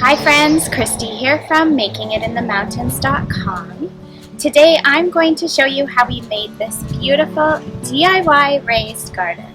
Hi friends, Christy here from makingitinthe mountains.com. Today I'm going to show you how we made this beautiful DIY raised garden.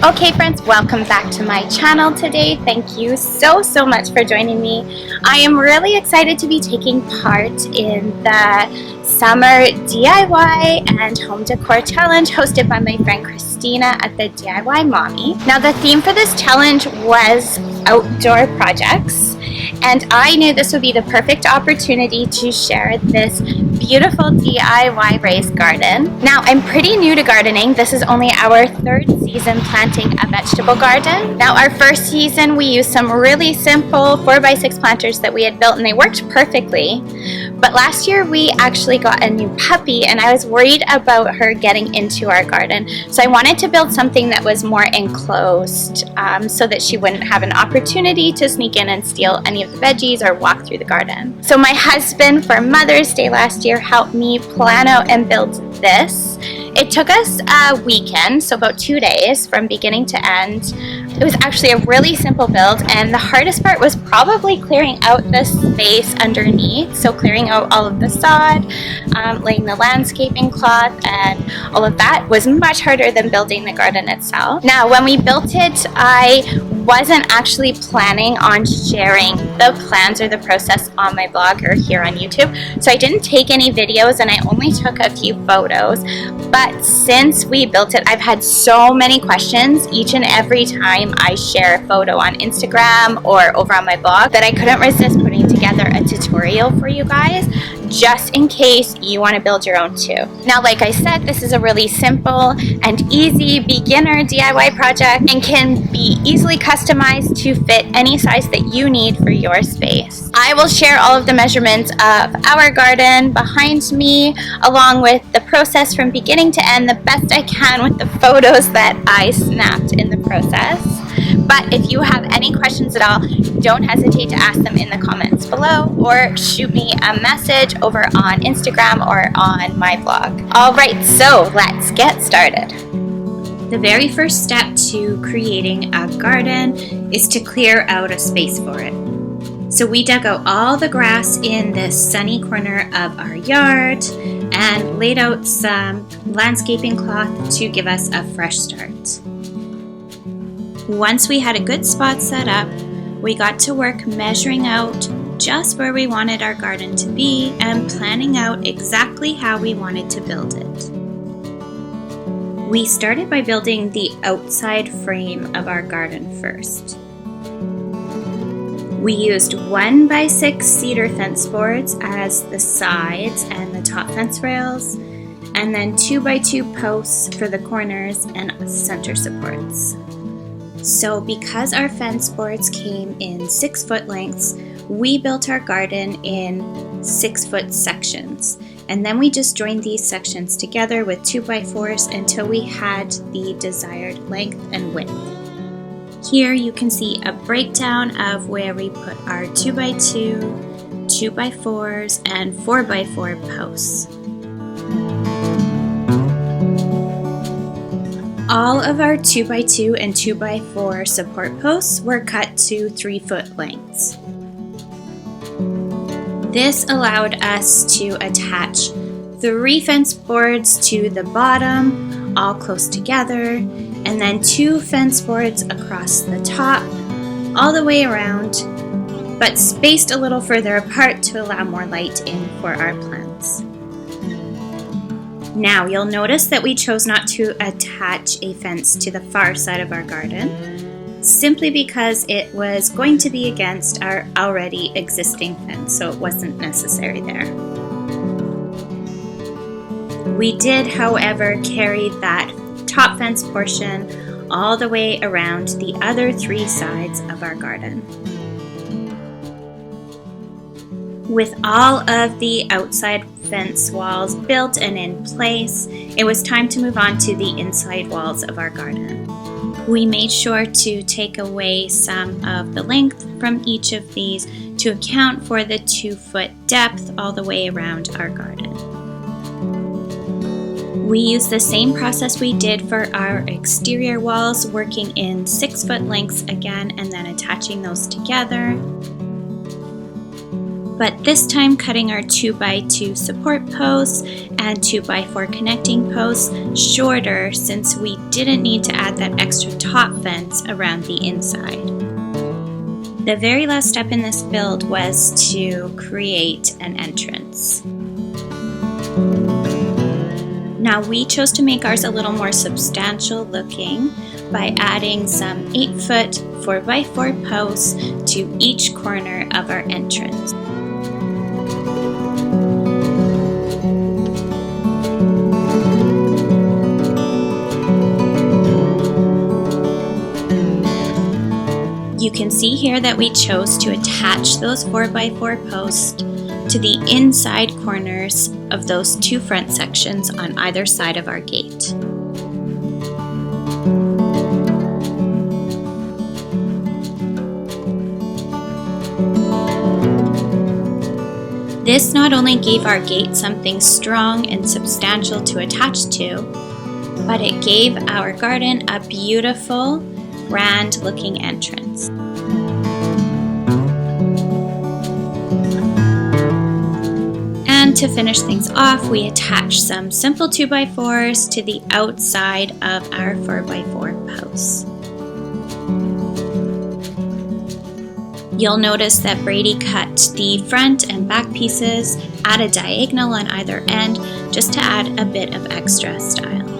Okay friends, welcome back to my channel today. Thank you so much for joining me. I am really excited to be taking part in the summer DIY and home decor challenge hosted by my friend Christina at the DIY Mommy. Now the theme for this challenge was outdoor projects, and I knew this would be the perfect opportunity to share this beautiful DIY raised garden. Now I'm pretty new to gardening. This is only our third season planting a vegetable garden. Now our first season we used some really simple 4x6 planters that we had built and they worked perfectly. But last year we actually got a new puppy and I was worried about her getting into our garden. So I wanted to build something that was more enclosed so that she wouldn't have an opportunity to sneak in and steal any of the veggies or walk through the garden. So my husband for Mother's Day last year helped me plan out and build this. It took us a weekend, so about 2 days from beginning to end. It was actually a really simple build, and the hardest part was probably clearing out the space underneath. So clearing out all of the sod, laying the landscaping cloth, and all of that was much harder than building the garden itself. Now, when we built it, I wasn't actually planning on sharing the plans or the process on my blog or here on YouTube. So I didn't take any videos and I only took a few photos. But since we built it, I've had so many questions each and every time I share a photo on Instagram or over on my blog that I couldn't resist putting together a tutorial for you guys, just in case you want to build your own too. Now, like I said, this is a really simple and easy beginner DIY project and can be easily customized to fit any size that you need for your space. I will share all of the measurements of our garden behind me, along with the process from beginning to end, the best I can with the photos that I snapped in the process. But if you have any questions at all, don't hesitate to ask them in the comments below or shoot me a message over on Instagram or on my blog. Alright, so let's get started. The very first step to creating a garden is to clear out a space for it. So we dug out all the grass in this sunny corner of our yard and laid out some landscaping cloth to give us a fresh start. Once we had a good spot set up, we got to work measuring out just where we wanted our garden to be and planning out exactly how we wanted to build it. We started by building the outside frame of our garden first. We used 1x6 cedar fence boards as the sides and the top fence rails, and then 2x2 posts for the corners and center supports. So because our fence boards came in 6-foot lengths, we built our garden in 6-foot sections. And then we just joined these sections together with 2x4s until we had the desired length and width. Here you can see a breakdown of where we put our 2x2, 2x4s, and 4x4 posts. All of our 2x2 and 2x4 support posts were cut to 3-foot lengths. This allowed us to attach 3 fence boards to the bottom, all close together, and then 2 fence boards across the top, all the way around, but spaced a little further apart to allow more light in for our plants. Now you'll notice that we chose not to attach a fence to the far side of our garden, simply because it was going to be against our already existing fence, so it wasn't necessary there. We did, however, carry that top fence portion all the way around the other 3 sides of our garden. With all of the outside fence walls built and in place, it was time to move on to the inside walls of our garden. We made sure to take away some of the length from each of these to account for the 2-foot depth all the way around our garden. We use the same process we did for our exterior walls, working in 6-foot lengths again and then attaching those together. But this time cutting our 2x2 support posts and 2x4 connecting posts shorter, since we didn't need to add that extra top fence around the inside. The very last step in this build was to create an entrance. Now we chose to make ours a little more substantial looking by adding some 8-foot 4x4 posts to each corner of our entrance. You can see here that we chose to attach those 4x4 posts to the inside corners of those 2 front sections on either side of our gate. This not only gave our gate something strong and substantial to attach to, but it gave our garden a beautiful, grand looking entrance. And to finish things off, we attached some simple 2x4s to the outside of our 4x4 posts. You'll notice that Brady cut the front and back pieces at a diagonal on either end just to add a bit of extra style.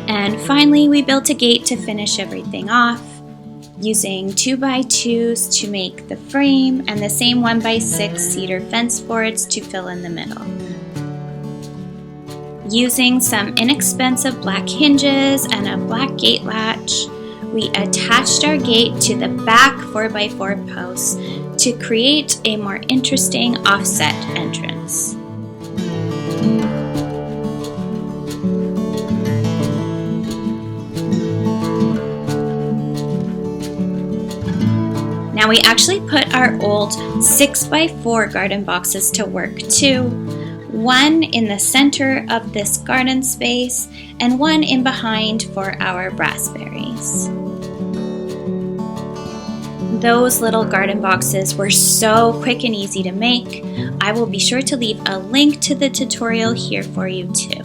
And finally, we built a gate to finish everything off, using 2x2s to make the frame and the same 1x6 cedar fence boards to fill in the middle. Using some inexpensive black hinges and a black gate latch, we attached our gate to the back 4x4 posts to create a more interesting offset entrance. Now we actually put our old 6x4 garden boxes to work too. One in the center of this garden space and one in behind for our raspberries. Those little garden boxes were so quick and easy to make. I will be sure to leave a link to the tutorial here for you too.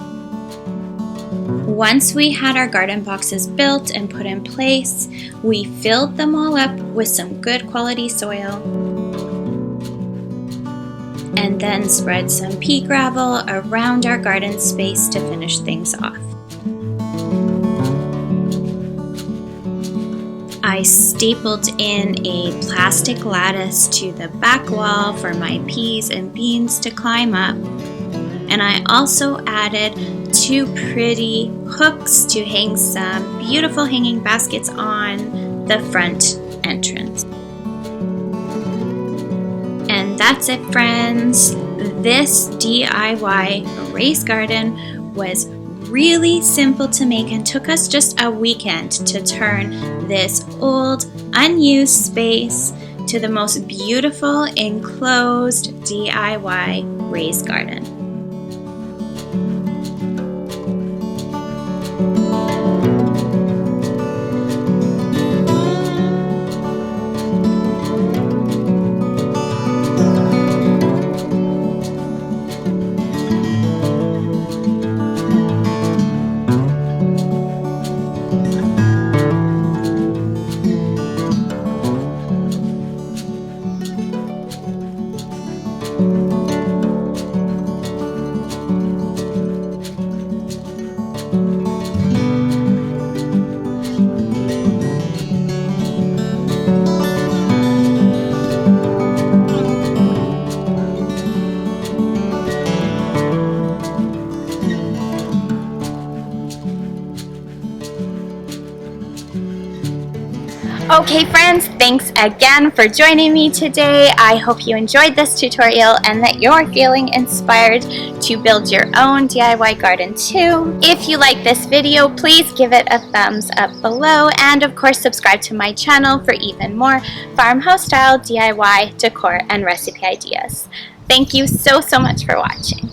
Once we had our garden boxes built and put in place, we filled them all up with some good quality soil and then spread some pea gravel around our garden space to finish things off. I stapled in a plastic lattice to the back wall for my peas and beans to climb up, and I also added 2 pretty hooks to hang some beautiful hanging baskets on the front entrance. And that's it, friends. This DIY raised garden was really simple to make and took us just a weekend to turn this old, unused space to the most beautiful enclosed DIY raised garden. Okay friends, thanks again for joining me today. I hope you enjoyed this tutorial and that you're feeling inspired to build your own DIY garden too. If you like this video, please give it a thumbs up below, and of course subscribe to my channel for even more farmhouse style DIY decor and recipe ideas. Thank you so much for watching.